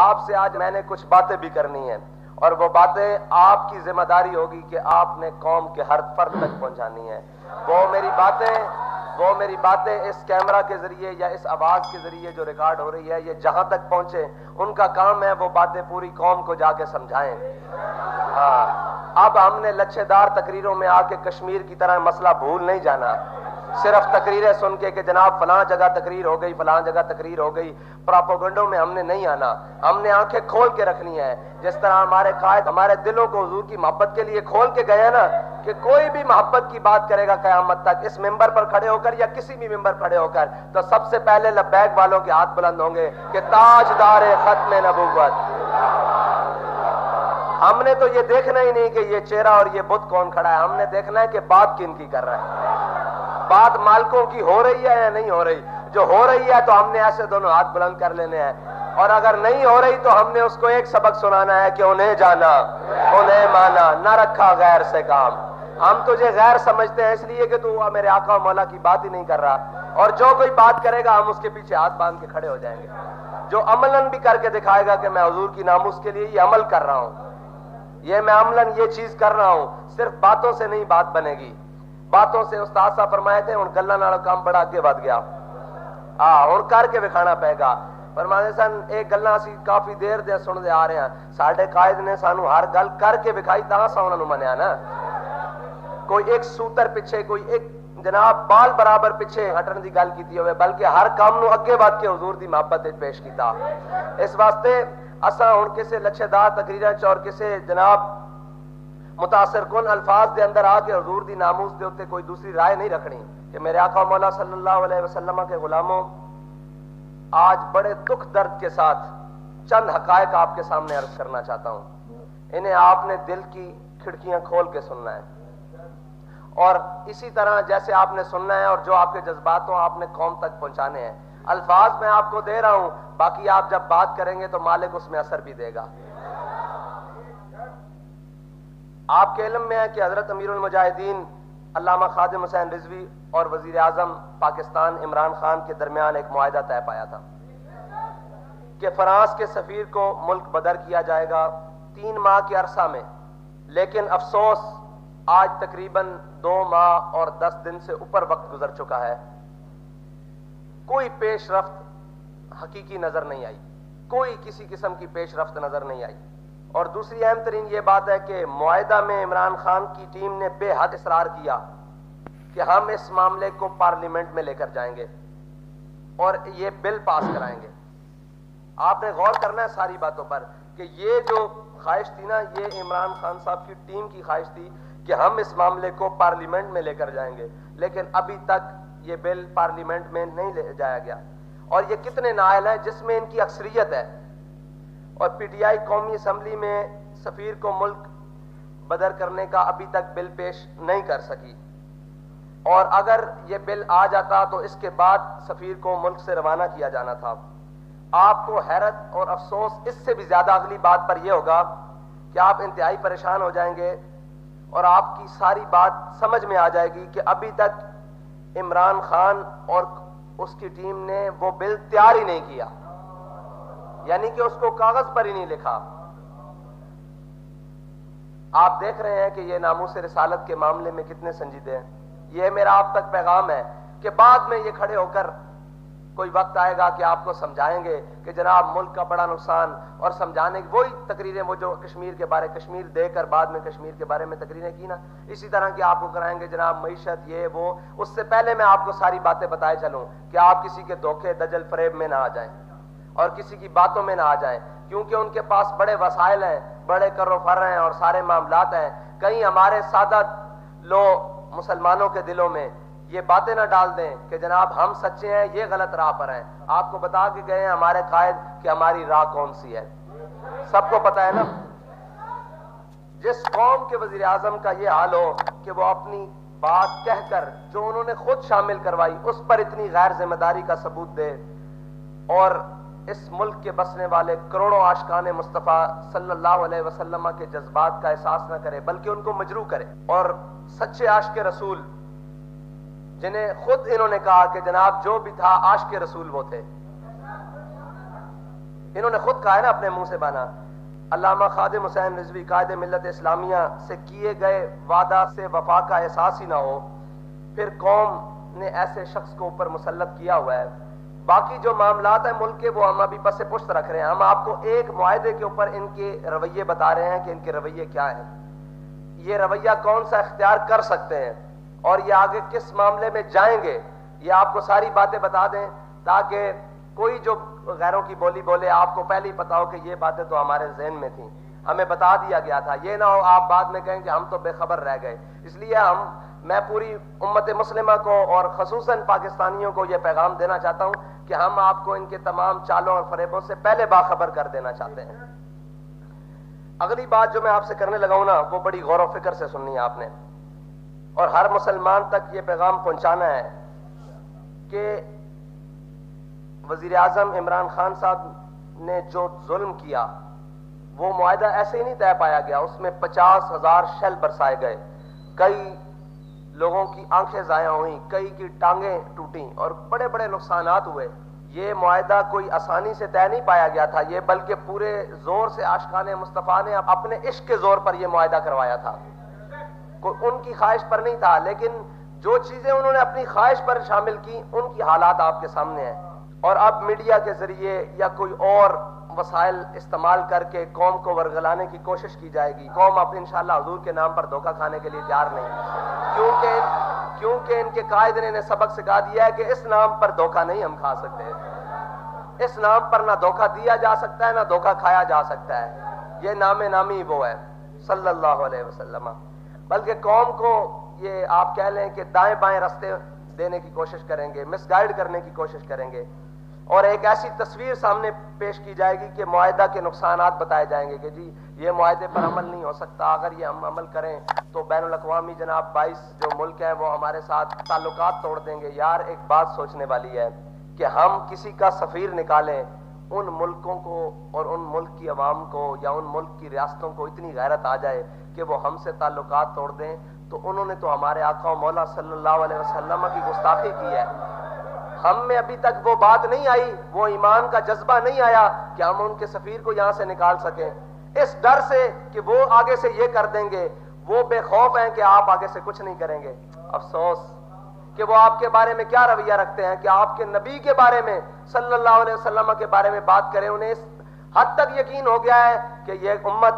آپ سے آج میں نے کچھ باتیں بھی کرنی ہیں، اور وہ باتیں آپ کی ذمہ داری ہوگی کہ آپ نے قوم کے ہر فرد تک پہنچانی ہے۔ وہ میری باتیں اس کیمرہ کے ذریعے یا اس آواز کے ذریعے جو ریکارڈ ہو رہی ہے، یہ جہاں تک پہنچے، ان کا کام ہے وہ باتیں پوری قوم کو جا کے سمجھائیں۔ اب ہم نے لچھے دار تقریروں میں آ کے کشمیر کی طرح مسئلہ بھول نہیں جانا، صرف تقریریں سن کے کہ جناب فلاں جگہ تقریر ہو گئی، فلاں جگہ تقریر ہو گئی، پراپوگنڈوں میں ہم نے نہیں آنا۔ ہم نے آنکھیں کھول کے رکھنی ہے، جس طرح ہمارے قائد ہمارے دلوں کو حضور کی محبت کے لیے کھول کے گئے ہیں نا، کہ کوئی بھی محبت کی بات کرے گا قیامت تک اس ممبر پر کھڑے ہو کر یا کسی بھی ممبر کھڑے ہو کر، تو سب سے پہلے لبیک والوں کے ہاتھ بلند ہوں گے کہ تاجدار ختم نبوت۔ ہم نے تو یہ دیکھنا ہی نہیں کہ یہ چہرہ اور یہ بت کون کھڑا ہے، ہم نے دیکھنا ہے کہ بات کن کی کر رہا ہے، بات مالکوں کی ہو رہی ہے یا نہیں ہو رہی۔ جو ہو رہی ہے تو ہم نے ایسے دونوں ہاتھ بلند کر لینے ہیں، اور اگر نہیں ہو رہی تو ہم نے اس کو ایک سبق سنانا ہے کہ انہیں جانا، انہیں مانا، نہ رکھا غیر سے کام۔ ہم تجھے غیر سمجھتے ہیں اس لیے کہ تو میرے آقا و مولا کی بات ہی نہیں کر رہا، اور جو کوئی بات کرے گا ہم اس کے پیچھے ہاتھ باندھ کے کھڑے ہو جائیں گے۔ جو عملاً بھی کر کے دکھائے گا کہ میں حضور کی ناموس کے لیے یہ عمل کر رہا ہوں، یہ میں عملاً یہ چیز کر رہا ہوں، صرف باتوں سے نہیں بات بنے گی۔ باتوں سے استاد صاحب فرمائے تھے، ان گلاں نال کام بڑا اگے ود گیا، ہن کر کے وکھانا پے گا۔ فرماتے سن ایک گلاں اسی کافی دیر دے سنتے آ رہے ہیں، ساڈے قائد نے سانو ہر گل کر کے وکھائی تاں سا انہاں نوں منیا نا۔ کوئی ایک سوتر پیچھے، کوئی ایک جناب بال برابر پیچھے ہٹن دی گل کیتی ہوئے، بلکہ ہر کام نو اگے ود کے حضور دی محبت وچ پیش کیتا۔ اس واسطے اساں ہن کسے لچھے دار تقریراں چ اور کسے جناب متاثر کن الفاظ دے اندر آ کے حضور دی ناموس دے اوتے کوئی دوسری رائے نہیں رکھنی کہ میرے آقا مولا صلی اللہ علیہ وسلم کے غلاموں، آج بڑے دکھ درد کے ساتھ چند حقائق آپ کے سامنے عرض کرنا چاہتا ہوں۔ انہیں آپ نے دل کی کھڑکیاں کھول کے سننا ہے، اور اسی طرح جیسے آپ نے سننا ہے اور جو آپ کے جذبات ہوں آپ نے قوم تک پہنچانے ہیں۔ الفاظ میں آپ کو دے رہا ہوں، باقی آپ جب بات کریں گے تو مالک اس میں اثر بھی دے گا۔ آپ کے علم میں ہے کہ حضرت امیر المجاہدین علامہ خادم حسین رضوی اور وزیر اعظم پاکستان عمران خان کے درمیان ایک معاہدہ طے پایا تھا کہ فرانس کے سفیر کو ملک بدر کیا جائے گا 3 ماہ کے عرصہ میں، لیکن افسوس آج تقریباً 2 ماہ اور 10 دن سے اوپر وقت گزر چکا ہے، کوئی پیش رفت حقیقی نظر نہیں آئی، کوئی کسی قسم کی پیش رفت نظر نہیں آئی۔ اور دوسری اہم ترین یہ بات ہے کہ معاہدہ میں عمران خان کی ٹیم نے بے حد اصرار کیا کہ ہم اس معاملے کو پارلیمنٹ میں لے کر جائیں گے اور یہ بل پاس کرائیں گے۔ آپ نے غور کرنا ہے ساری باتوں پر کہ یہ جو خواہش تھی نا، یہ عمران خان صاحب کی ٹیم کی خواہش تھی کہ ہم اس معاملے کو پارلیمنٹ میں لے کر جائیں گے، لیکن ابھی تک یہ بل پارلیمنٹ میں نہیں لے جایا گیا۔ اور یہ کتنے نائل ہیں جس میں ان کی اکثریت ہے، اور پی ٹی آئی قومی اسمبلی میں سفیر کو ملک بدر کرنے کا ابھی تک بل پیش نہیں کر سکی، اور اگر یہ بل آ جاتا تو اس کے بعد سفیر کو ملک سے روانہ کیا جانا تھا۔ آپ کو حیرت اور افسوس اس سے بھی زیادہ اگلی بات پر یہ ہوگا کہ آپ انتہائی پریشان ہو جائیں گے، اور آپ کی ساری بات سمجھ میں آ جائے گی کہ ابھی تک عمران خان اور اس کی ٹیم نے وہ بل تیار ہی نہیں کیا، یعنی کہ اس کو کاغذ پر ہی نہیں لکھا۔ آپ دیکھ رہے ہیں کہ یہ ناموس رسالت کے معاملے میں کتنے سنجیدے ہیں۔ یہ میرا آپ تک پیغام ہے کہ بعد میں یہ کھڑے ہو کر کوئی وقت آئے گا کہ آپ کو سمجھائیں گے کہ جناب ملک کا بڑا نقصان، اور سمجھانے کی وہی تقریریں وہ جو کشمیر کے بارے کشمیر دے کر بعد میں کشمیر کے بارے میں تقریریں کی نا، اسی طرح کی آپ کو کرائیں گے جناب معیشت یہ وہ۔ اس سے پہلے میں آپ کو ساری باتیں بتائے چلوں کہ آپ کسی کے دھوکے دجل فریب میں نہ آ جائیں اور کسی کی باتوں میں نہ آ جائیں، کیونکہ ان کے پاس بڑے وسائل ہیں، بڑے کر و فر ہیں اور سارے معاملات ہیں۔ کہیں ہمارے سادہ لوگ مسلمانوں کے دلوں میں یہ باتیں نہ ڈال دیں کہ جناب ہم سچے ہیں، یہ غلط راہ پر ہیں۔ آپ کو بتا کے گئے ہیں ہمارے قائد کہ ہماری راہ کون سی ہے، سب کو پتا ہے نا۔ جس قوم کے وزیر اعظم کا یہ حال ہو کہ وہ اپنی بات کہہ کر جو انہوں نے خود شامل کروائی اس پر اتنی غیر ذمہ داری کا ثبوت دے، اور اس ملک کے بسنے والے کروڑوں عاشقان مصطفیٰ صلی اللہ علیہ وسلم کے جذبات کا احساس نہ کرے بلکہ ان کو مجروح کرے، اور سچے عاشق رسول جنہیں خود انہوں نے کہا کہ جناب جو بھی تھا عاشق رسول وہ تھے، انہوں نے خود کہا ہے نا اپنے منہ سے بنا. علامہ خادم حسین رضوی قائد ملت اسلامیہ سے کیے گئے وعدہ سے وفا کا احساس ہی نہ ہو پھر قوم نے ایسے شخص کو اوپر مسلط کیا ہوا ہے. باقی جو معاملات ہیں ملک کے وہ ہم ابھی پس پشت رکھ رہے ہیں. ہم آپ کو ایک معاہدے کے اوپر ان کے رویے بتا رہے ہیں کہ ان کے رویے کیا ہیں, یہ رویہ کون سا اختیار کر سکتے ہیں اور یہ آگے کس معاملے میں جائیں گے. یہ آپ کو ساری باتیں بتا دیں تاکہ کوئی جو غیروں کی بولی بولے آپ کو پہلے ہی پتا ہو کہ یہ باتیں تو ہمارے ذہن میں تھیں, ہمیں بتا دیا گیا تھا. یہ نہ ہو آپ بعد میں کہیں کہ ہم تو بے خبر رہ گئے. اس لیے میں پوری امت مسلمہ کو اور خصوصاً پاکستانیوں کو یہ پیغام دینا چاہتا ہوں کہ ہم آپ کو ان کے تمام چالوں اور فریبوں سے پہلے باخبر کر دینا چاہتے ہیں. اگلی بات جو میں آپ سے کرنے لگا ہوں نا وہ بڑی غور و فکر سے سننی ہے آپ نے, اور ہر مسلمان تک یہ پیغام پہنچانا ہے کہ وزیر اعظم عمران خان صاحب نے جو ظلم کیا وہ معاہدہ ایسے ہی نہیں طے پایا گیا. اس میں 50,000 شیل برسائے گئے, کئی لوگوں کی آنکھیں ضائع ہوئیں, کئی کی ٹانگیں ٹوٹیں اور بڑے بڑے نقصانات ہوئے. یہ معاہدہ کوئی آسانی سے طے نہیں پایا گیا تھا, یہ بلکہ پورے زور سے عاشقان مصطفیٰ نے اپنے عشق کے زور پر یہ معاہدہ کروایا تھا. کوئی ان کی خواہش پر نہیں تھا, لیکن جو چیزیں انہوں نے اپنی خواہش پر شامل کی ان کی حالات آپ کے سامنے ہیں. اور اب میڈیا کے ذریعے یا کوئی اور وسائل استعمال کر کے قوم کو ورگلانے کی کوشش کی جائے گی. قوم اب انشاءاللہ حضور کے نام پر دھوکہ کھانے کے لیے تیار نہیں, کیونکہ ان کے قائد نے انہیں سبق سکھا دیا ہے کہ اس نام پر دھوکہ نہیں ہم کھا سکتے. اس نام پر نہ دھوکہ دیا جا سکتا ہے نہ دھوکہ کھایا جا سکتا ہے. یہ نام نامی وہ ہے صلی اللہ علیہ وسلم. بلکہ قوم کو یہ آپ کہہ لیں کہ دائیں بائیں راستے دینے کی کوشش کریں گے, مس گائیڈ کرنے کی کوشش کریں گے, اور ایک ایسی تصویر سامنے پیش کی جائے گی کہ معاہدہ کے نقصانات بتائے جائیں گے کہ جی یہ معاہدے پر عمل نہیں ہو سکتا, اگر یہ ہم عمل کریں تو بین الاقوامی جناب 22 جو ملک ہیں وہ ہمارے ساتھ تعلقات توڑ دیں گے. یار ایک بات سوچنے والی ہے کہ ہم کسی کا سفیر نکالیں, ان ملکوں کو اور ان ملک کی عوام کو یا ان ملک کی ریاستوں کو اتنی غیرت آ جائے کہ وہ ہم سے تعلقات توڑ دیں, تو انہوں نے تو ہمارے آقا و مولا صلی اللہ علیہ وسلم کی گستاخی کی ہے. ہم میں ابھی تک وہ بات نہیں آئی, وہ ایمان کا جذبہ نہیں آیا کہ ہم ان کے سفیر کو یہاں سے نکال سکیں, اس ڈر سے کہ وہ آگے سے یہ کر دیں گے. وہ بے خوف ہیں کہ آپ آگے سے کچھ نہیں کریں گے. افسوس کہ وہ آپ کے بارے میں کیا رویہ رکھتے ہیں کہ آپ کے نبی کے بارے میں صلی اللہ علیہ وسلم کے بارے میں بات کریں. انہیں اس حد تک یقین ہو گیا ہے کہ یہ امت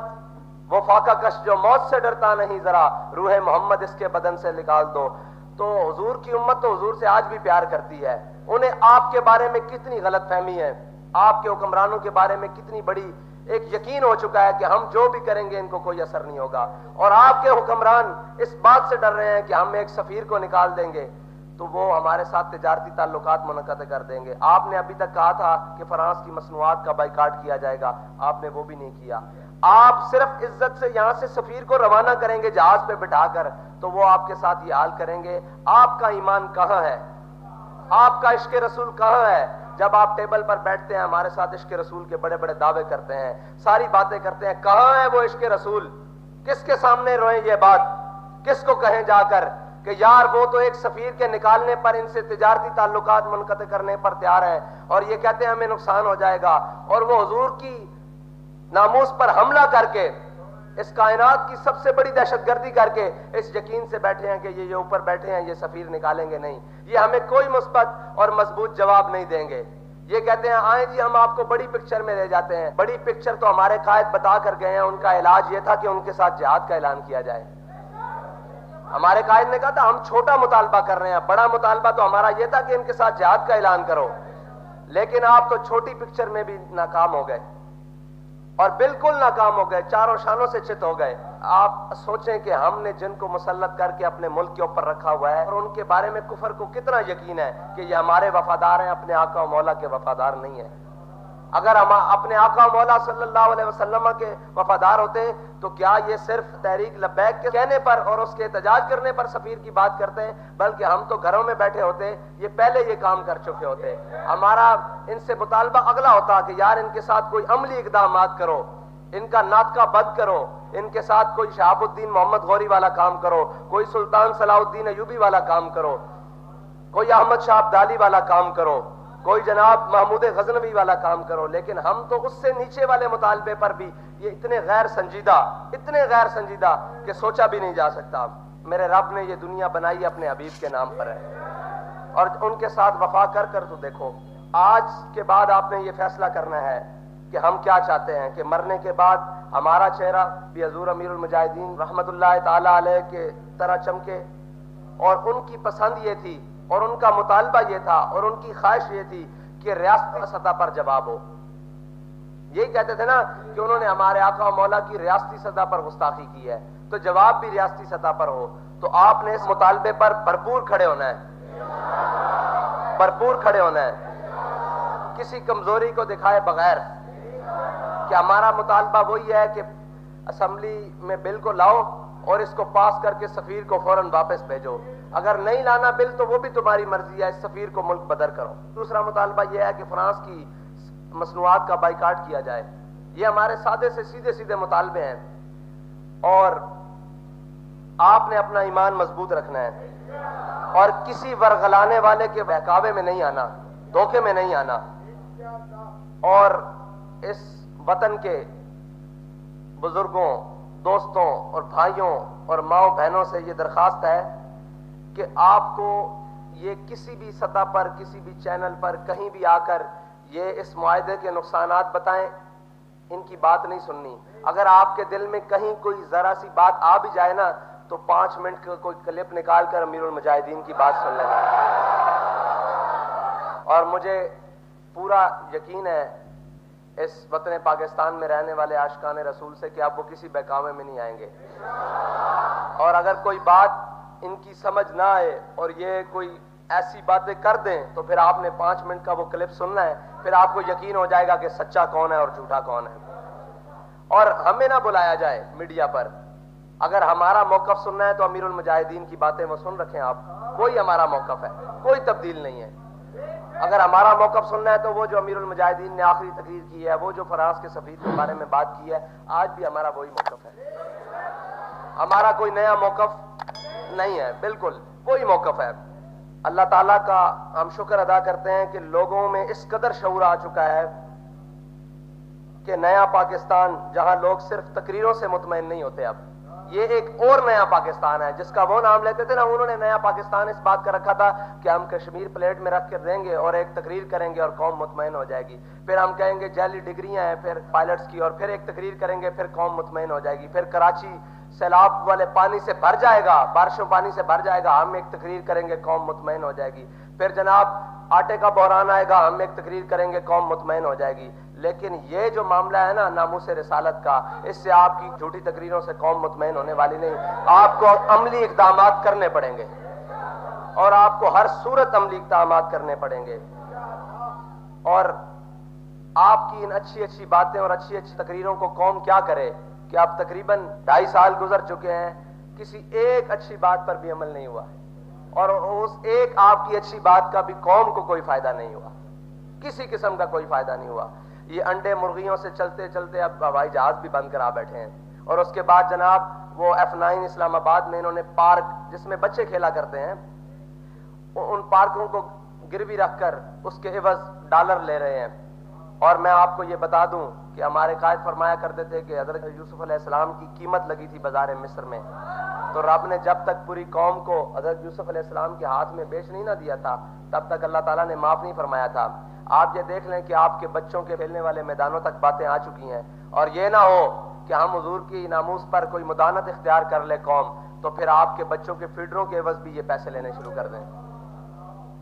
وہ فاقہ کش جو موت سے ڈرتا نہیں, ذرا روح محمد اس کے بدن سے نکال دو. تو حضور کی امت تو حضور سے آج بھی پیار کرتی ہے. انہیں آپ کے بارے میں کتنی غلط فہمی ہے, آپ کے حکمرانوں کے بارے میں کتنی بڑی ایک یقین ہو چکا ہے کہ ہم جو بھی کریں گے ان کو کوئی اثر نہیں ہوگا. اور آپ کے حکمران اس بات سے ڈر رہے ہیں کہ ہم ایک سفیر کو نکال دیں گے تو وہ ہمارے ساتھ تجارتی تعلقات منعقد کر دیں گے. آپ نے ابھی تک کہا تھا کہ فرانس کی مصنوعات کا بائیکاٹ کیا جائے گا, آپ نے وہ بھی نہیں کیا. آپ صرف عزت سے یہاں سے سفیر کو روانہ کریں گے جہاز پہ بٹھا کر تو وہ آپ کے ساتھ یہ حال کریں گے. آپ کا ایمان کہاں ہے, آپ کا عشق رسول کہاں ہے؟ جب آپ ٹیبل پر بیٹھتے ہیں ہمارے ساتھ عشق رسول کے بڑے بڑے دعوے کرتے ہیں, ساری باتیں کرتے ہیں, کہاں ہے وہ عشق رسول؟ کس کے سامنے روئیں یہ بات, کس کو کہیں جا کر کہ یار وہ تو ایک سفیر کے نکالنے پر ان سے تجارتی تعلقات منقطع کرنے پر تیار ہیں اور یہ کہتے ہیں ہمیں نقصان ہو جائے گا, اور وہ حضور کی ناموس پر حملہ کر کے اس کائنات کی سب سے بڑی دہشت گردی کر کے اس یقین سے بیٹھے ہیں کہ یہ اوپر بیٹھے ہیں یہ سفیر نکالیں گے نہیں. یہ ہمیں کوئی مثبت اور مضبوط جواب نہیں دیں گے. یہ کہتے ہیں آئیں جی ہم آپ کو بڑی پکچر میں لے جاتے ہیں. بڑی پکچر تو ہمارے قائد بتا کر گئے ہیں, ان کا علاج یہ تھا کہ ان کے ساتھ جہاد کا اعلان کیا جائے. ہمارے قائد نے کہا تھا ہم چھوٹا مطالبہ کر رہے ہیں, بڑا مطالبہ تو ہمارا یہ تھا کہ ان کے ساتھ جہاد کا اعلان کرو. لیکن آپ تو چھوٹی پکچر میں بھی ناکام ہو گئے اور بالکل ناکام ہو گئے, چاروں شانوں سے چت ہو گئے. آپ سوچیں کہ ہم نے جن کو مسلط کر کے اپنے ملک کے اوپر رکھا ہوا ہے اور ان کے بارے میں کفر کو کتنا یقین ہے کہ یہ ہمارے وفادار ہیں, اپنے آقا و مولا کے وفادار نہیں ہیں. اگر ہم اپنے آقا و مولا صلی اللہ علیہ وسلم کے وفادار ہوتے تو کیا یہ صرف تحریک لبیک کے کہنے پر اور اس کے احتجاج کرنے پر سفیر کی بات کرتے ہیں, بلکہ ہم تو گھروں میں بیٹھے ہوتے, یہ پہلے یہ کام کر چکے ہوتے. ہمارا ان سے مطالبہ اگلا ہوتا کہ یار ان کے ساتھ کوئی عملی اقدامات کرو, ان کا ناطقہ بند کرو, ان کے ساتھ کوئی شہاب الدین محمد غوری والا کام کرو, کوئی سلطان صلاح الدین ایوبی والا کام کرو, کوئی احمد شاہ ابدالی والا کام کرو, کوئی جناب محمود غزنوی والا کام کرو، لیکن ہم تو اس سے نیچے والے مطالبے پر بھی یہ اتنے غیر سنجیدہ کہ سوچا بھی نہیں جا سکتا۔ میرے رب نے یہ دنیا بنائی اپنے حبیب کے نام پر ہے، اور ان کے ساتھ وفا کر کر تو دیکھو۔ آج کے بعد آپ نے یہ فیصلہ کرنا ہے کہ ہم کیا چاہتے ہیں، کہ مرنے کے بعد ہمارا چہرہ بھی حضور امیر المجاہدین رحمت اللہ تعالی علیہ کے طرح چمکے، اور ان کی پسند یہ تھی اور ان کا مطالبہ یہ تھا اور ان کی خواہش یہ تھی کہ ریاستی سطح پر جواب ہو۔ یہی کہتے تھے نا کہ انہوں نے ہمارے آقا و مولا کی ریاستی سطح پر گستاخی کی ہے، تو جواب بھی ریاستی سطح پر ہو۔ تو آپ نے اس مطالبے پر بھرپور کھڑے ہونا ہے، کسی کمزوری کو دکھائے بغیر، کہ ہمارا مطالبہ وہی ہے کہ اسمبلی میں بل کو لاؤ اور اس کو پاس کر کے سفیر کو فوراً واپس بھیجو، اگر نہیں لانا بل تو وہ بھی تمہاری مرضی ہے، اس سفیر کو ملک بدر کرو۔ دوسرا مطالبہ یہ ہے کہ فرانس کی مصنوعات کا بائیکاٹ کیا جائے۔ یہ ہمارے سادے سے سیدھے مطالبے ہیں، اور آپ نے اپنا ایمان مضبوط رکھنا ہے اور کسی ورغلانے والے کے بہکاوے میں نہیں آنا، دھوکے میں نہیں آنا۔ اور اس وطن کے بزرگوں، دوستوں اور بھائیوں اور ماؤں بہنوں سے یہ درخواست ہے کہ آپ کو یہ کسی بھی سطح پر، کسی بھی چینل پر، کہیں بھی آ کر یہ اس معاہدے کے نقصانات بتائیں، ان کی بات نہیں سننی۔ اگر آپ کے دل میں کہیں کوئی ذرا سی بات آ بھی جائے نا تو 5 منٹ کا کوئی کلپ نکال کر امیر المجاہدین کی بات سن لینا۔ اور مجھے پورا یقین ہے اس وطن پاکستان میں رہنے والے عاشقان رسول سے کہ اب وہ کسی بہکاوے میں نہیں آئیں گے، اور اگر کوئی بات ان کی سمجھ نہ آئے اور یہ کوئی ایسی باتیں کر دیں تو پھر آپ نے 5 منٹ کا وہ کلپ سننا ہے، پھر آپ کو یقین ہو جائے گا کہ سچا کون ہے اور جھوٹا کون ہے۔ اور ہمیں نہ بلایا جائے میڈیا پر، اگر ہمارا موقف سننا ہے تو امیر المجاہدین کی باتیں وہ سن رکھیں آپ، وہی ہمارا موقف ہے، کوئی تبدیل نہیں ہے۔ اگر ہمارا موقف سننا ہے تو وہ جو امیر المجاہدین نے آخری تقریر کی ہے، وہ جو فرانس کے سفیر کے بارے میں بات کی ہے، آج بھی ہمارا وہی موقف ہے۔ ہمارا کوئی نیا موقف نہیں ہے، بالکل وہی موقف ہے۔ اللہ تعالیٰ کا ہم شکر ادا کرتے ہیں کہ لوگوں میں اس قدر شعور آ چکا ہے کہ نیا پاکستان، جہاں لوگ صرف تقریروں سے مطمئن نہیں ہوتے، اب یہ ایک اور نیا پاکستان ہے جس کا وہ نام لیتے تھے نا، انہوں نے نیا پاکستان اس بات کا رکھا تھا کہ ہم کشمیر پلیٹ میں رکھ کر دیں گے اور ایک تقریر کریں گے اور قوم مطمئن ہو جائے گی، پھر ہم کہیں گے جعلی ڈگریاں ہیں پھر پائلٹس کی، اور پھر ایک تقریر کریں گے، پھر قوم مطمئن ہو جائے گی، پھر کراچی سیلاب والے پانی سے بھر جائے گا، بارشوں پانی سے بھر جائے گا، ہم ایک تقریر کریں گے، قوم مطمئن ہو جائے گی، پھر جناب آٹے کا بحران آئے گا، ہم ایک تقریر کریں گے، قوم مطمئن ہو جائے گی۔ لیکن یہ جو معاملہ ہے نا ناموس رسالت کا، اس سے آپ کی جھوٹی تقریروں سے قوم مطمئن ہونے والی نہیں، آپ کو عملی اقدامات کرنے پڑیں گے، اور آپ کو ہر صورت عملی اقدامات کرنے پڑیں گے۔ اور آپ کی ان اچھی اچھی باتیں اور اچھی اچھی تقریروں کو قوم کیا کرے کہ اب تقریباً 2.5 سال گزر چکے ہیں، کسی ایک اچھی بات پر بھی عمل نہیں ہوا ہے، اور اس ایک آپ کی اچھی بات کا بھی قوم کو کوئی فائدہ نہیں ہوا، کسی قسم کا کوئی فائدہ نہیں ہوا۔ یہ انڈے مرغیوں سے چلتے چلتے اب ہوائی جہاز بھی بند کرا بیٹھے ہیں، اور اس کے بعد جناب وہ F9 اسلام آباد میں انہوں نے پارک جس میں بچے کھیلا کرتے ہیں، ان پارکوں کو گروی رکھ کر اس کے عوض ڈالر لے رہے ہیں۔ اور میں آپ کو یہ بتا دوں کہ ہمارے قائد فرمایا کرتے تھے کہ حضرت یوسف علیہ السلام کی قیمت لگی تھی بازار مصر میں، تو رب نے جب تک پوری قوم کو حضرت یوسف علیہ السلام کے ہاتھ میں بیچ نہیں نہ دیا تھا تب تک اللہ تعالیٰ نے معاف نہیں فرمایا تھا۔ آپ یہ دیکھ لیں کہ آپ کے بچوں کے کھیلنے والے میدانوں تک باتیں آ چکی ہیں، اور یہ نہ ہو کہ ہم حضور کی ناموس پر کوئی مدانت اختیار کر لے قوم، تو پھر آپ کے بچوں کے فیڈروں کے عوض بھی یہ پیسے لینے شروع کر دیں۔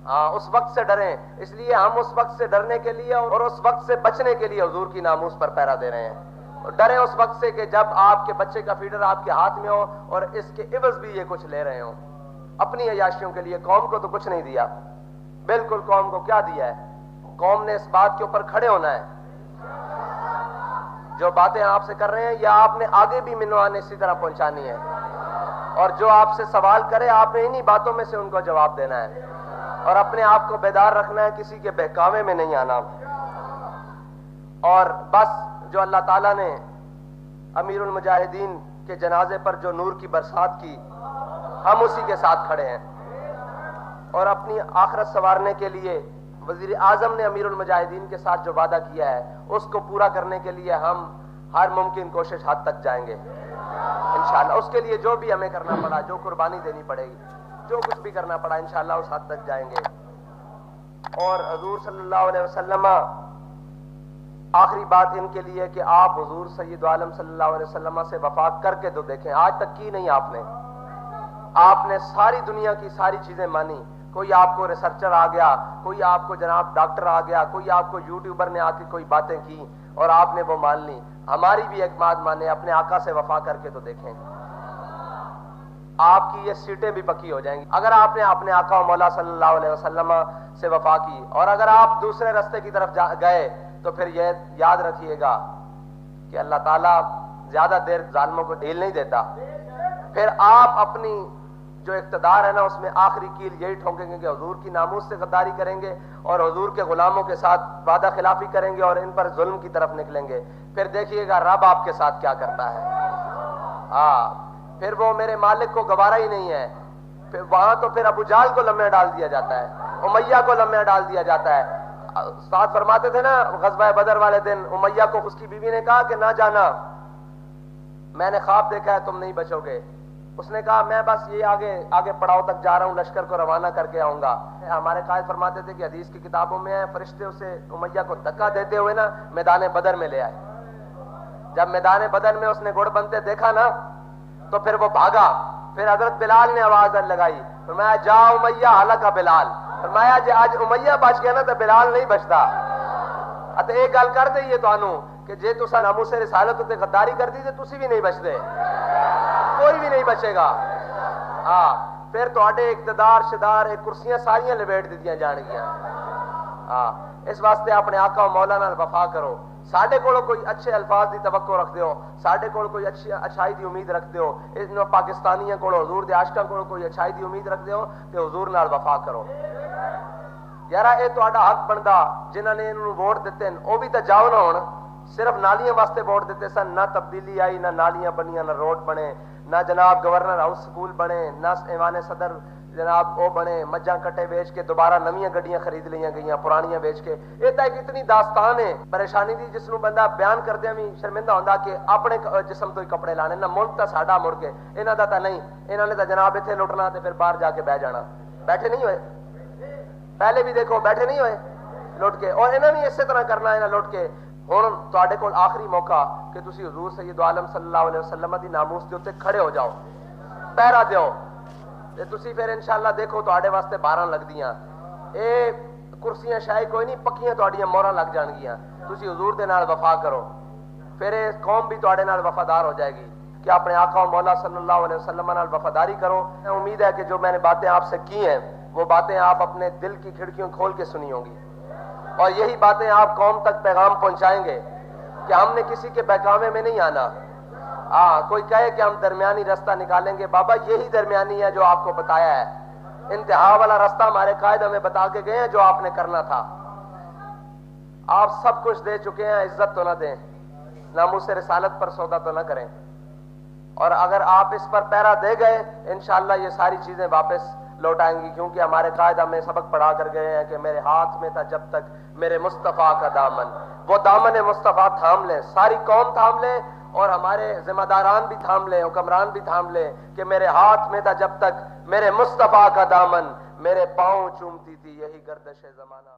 ہاں، اس وقت سے ڈریں، اس لیے ہم اس وقت سے ڈرنے کے لیے اور اس وقت سے بچنے کے لیے حضور کی ناموس پر پہرا دے رہے ہیں۔ ڈریں اس وقت سے کہ جب آپ کے بچے کا فیڈر آپ کے ہاتھ میں ہو اور اس کے عوض بھی یہ کچھ لے رہے ہوں اپنی عیاشیوں کے لیے۔ قوم کو تو کچھ نہیں دیا، بالکل قوم کو کیا دیا ہے؟ قوم نے اس بات کے اوپر کھڑے ہونا ہے، جو باتیں آپ سے کر رہے ہیں یا آپ نے آگے بھی منوان اسی طرح پہنچانی ہے، اور جو آپ سے سوال کرے آپ نے انہی باتوں میں سے ان کو جواب دینا ہے، اور اپنے آپ کو بیدار رکھنا ہے، کسی کے بہکاوے میں نہیں آنا۔ اور بس جو اللہ تعالیٰ نے امیر المجاہدین کے جنازے پر جو نور کی برسات کی، ہم اسی کے ساتھ کھڑے ہیں، اور اپنی آخرت سنوارنے کے لیے وزیر اعظم نے امیر المجاہدین کے ساتھ جو وعدہ کیا ہے اس کو پورا کرنے کے لیے ہم ہر ممکن کوشش حد تک جائیں گے انشاءاللہ. اس کے لیے جو بھی ہمیں کرنا پڑا, جو قربانی دینی پڑے گی, جو کچھ بھی کرنا پڑا انشاءاللہ اس حد تک جائیں گے. اور حضور صلی اللہ علیہ وسلم, آخری بات ان کے لیے کہ آپ حضور سید عالم صلی اللہ علیہ وسلم سے وفا کر کے تو دیکھیں. آج تک کی نہیں آپ نے ساری دنیا کی ساری چیزیں مانی. کوئی آپ کو ریسرچر آ گیا, کوئی آپ کو جناب ڈاکٹر آ گیا, کوئی آپ کو یوٹیوبر نے آ کے کوئی باتیں کی اور آپ نے وہ مان لی. ہماری بھی ایک بات مانے, اپنے آقا سے وفا کر کے تو دیکھیں, آپ کی یہ سیٹیں بھی پکی ہو جائیں گی. اگر آپ نے اپنے آقا و مولا صلی اللہ علیہ وسلم سے وفا کی اور اگر آپ دوسرے راستے کی طرف گئے تو پھر یہ یاد رکھیے گا کہ اللہ تعالیٰ زیادہ دیر ظالموں کو ڈھیل نہیں دیتا. پھر آپ اپنی جو اقتدار ہے نا اس میں آخری کیل یہی ٹھونکیں گے کہ حضور کی ناموس سے غداری کریں گے اور حضور کے غلاموں کے ساتھ وعدہ خلافی کریں گے اور ان پر ظلم کی طرف نکلیں گے. پھر دیکھیے گا رب آپ کے ساتھ کیا کرتا ہے. پھر وہ میرے مالک کو گوارا ہی نہیں ہے. پھر وہاں تو پھر ابو جہل کو لمحے ڈال دیا جاتا ہے, امیہ کو لمحے ڈال دیا جاتا ہے. استاد فرماتے تھے نا غزوہ بدر والے دن امیہ کو اس کی بیوی نے کہا کہ نہ جانا, میں نے خواب دیکھا ہے تم نہیں بچو گے. اس نے کہا میں بس یہ آگے پڑاؤ تک جا رہا ہوں, لشکر کو روانہ کر کے آؤں گا. ہمارے قائد فرماتے تھے کہ حدیث کی کتابوں میں ہے فرشتے اسے امیہ کو دھکا دیتے ہوئے نا میدان بدر میں لے آئے. جب میدان بدر میں اس نے گھڑ بنتے دیکھا نا تو پھر وہ بھاگا. پھر حضرت بلال نے آواز لگائی, فرمایا جا امیہ ہلاک بلال. فرمایا جی آج امیہ بچ گیا نا تو بلال نہیں بچتا. تے ایک گل کر دئیے تانوں کہ جے تساں ناموس رسالت تے غداری کر دی تے تسی بھی نہیں بچدے, کوئی بھی نہیں بچے گا. پھر تواڈے اقتدار شدار کرسیاں ساریاں لپیٹ دتیاں جان گیاں. اس واسطے اپنے آقا و مولا نال وفا کرو. ساڈے کول کوئی اچھے الفاظ دی توقع رکھ دیو, ساڈے کول کوئی اچھائی دی امید رکھ دیو. ان پاکستانیاں کول حضور دے عاشقاں کول کوئی اچھائی دی امید رکھ دیو تے حضور نال وفا کرو. یارا اے تہاڈا حق بندا, جنہاں نے انہوں ووٹ دتے ہیں او بھی تے جاؤ نہ ہون. صرف نالیاں واسطے ووٹ دیتے سن, نہ تبدیلی آئی, نہ نالیاں بنیاں, نہ روڈ بنے, نہ جناب گورنر ہاؤس سکول بنے, نہ ایوان صدر جناب او بنے. مجھاں کٹے بیچ کے دوبارہ نویاں گڈیاں خرید لیاں گئیاں, پرانیاں بیچ کے. یہ تو ایک اتنی داستان ہے پریشانی دی جس نو بندہ بیان کردیاں بھی شرمندہ ہوندا کہ اپنے جسم تو ہی کپڑے لانے. نہ ملک تا ساڈا مڑ کے, انہاں دا تا نہیں. انہاں نے تا جناب ایتھے لٹنا تے پھر باہر جا کے بیٹھ جانا. بیٹھے نہیں ہوئے, پہلے بھی دیکھو بیٹھے نہیں ہوئے لٹ کے, اور انہاں بھی اسی طرح کرنا ہے لٹ کے. ہن تواڈے کول آخری موقع کہ تسی حضور سید عالم صلی اللہ علیہ وسلم دی ناموس دے اوتے کھڑے ہو جاؤ, پہرا دیو تے تسی پھر انشاءاللہ دیکھو تواڈے واسطے 12 لگدیاں. اے کرسیاں شاہی کوئی نہیں, پکیاں تواڈیاں موہراں لگ جان گیاں. تسی حضور دے نال وفا کرو, پھر اے قوم بھی تواڈے نال وفادار ہو جائے گی. کہ اپنے آقا و مولا صلی اللہ علیہ وسلم نال وفاداری کرو. امید ہے کہ جو میں نے باتیں آپ سے کی ہیں وہ باتیں آپ اپنے دل کی کھڑکیوں کھول کے سنی ہوں گی, اور یہی باتیں آپ قوم تک پیغام پہنچائیں گے کہ ہم نے کسی کے بہکاوے میں نہیں آنا. کوئی کہے کہ ہم درمیانی راستہ نکالیں گے, بابا یہی درمیانی ہے جو آپ کو بتایا ہے. انتہا والا راستہ ہمارے قائد ہمیں بتا کے گئے ہیں جو آپ نے کرنا تھا. آپ سب کچھ دے چکے ہیں, عزت تو نہ دیں, ناموس رسالت پر سودا تو نہ کریں. اور اگر آپ اس پر پیرا دے گئے انشاءاللہ یہ ساری چیزیں واپس لوٹائیں گی, کیونکہ ہمارے قائد ہمیں سبق پڑھا کر گئے ہیں کہ میرے ہاتھ میں تھا جب تک میرے مصطفیٰ کا دامن. وہ دامن مصطفیٰ تھام لیں, ساری قوم تھام لیں, اور ہمارے ذمہ داران بھی تھام لیں, حکمران بھی تھام لیں کہ میرے ہاتھ میں تھا جب تک میرے مصطفیٰ کا دامن, میرے پاؤں چومتی تھی یہی گردش زمانہ.